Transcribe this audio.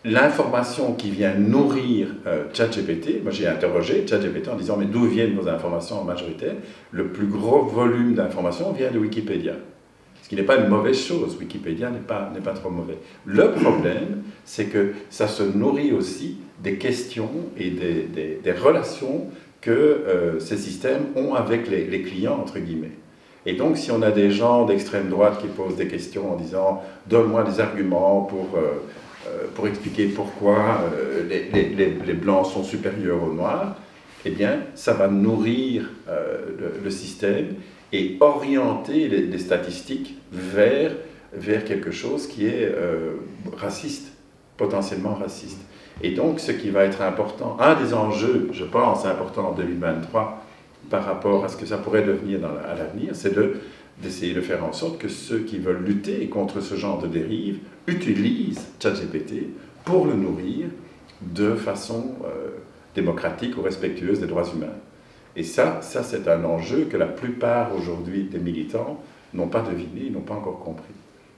l'information qui vient nourrir ChatGPT, moi j'ai interrogé ChatGPT en disant mais d'où viennent vos informations en majorité? Le plus gros volume d'informations vient de Wikipédia. Ce qui n'est pas une mauvaise chose, Wikipédia n'est pas trop mauvais. Le problème, c'est que ça se nourrit aussi des questions et des relations que ces systèmes ont avec les clients, entre guillemets. Et donc, si on a des gens d'extrême droite qui posent des questions en disant « donne-moi des arguments pour expliquer pourquoi les blancs sont supérieurs aux noirs », eh bien, ça va nourrir le système et orienter les statistiques vers quelque chose qui est raciste, potentiellement raciste. Et donc, ce qui va être important, un des enjeux, je pense, important en 2023, par rapport à ce que ça pourrait devenir à l'avenir, c'est d'essayer de faire en sorte que ceux qui veulent lutter contre ce genre de dérive utilisent ChatGPT pour le nourrir de façon démocratique ou respectueuse des droits humains. Et ça c'est un enjeu que la plupart aujourd'hui des militants n'ont pas deviné, n'ont pas encore compris.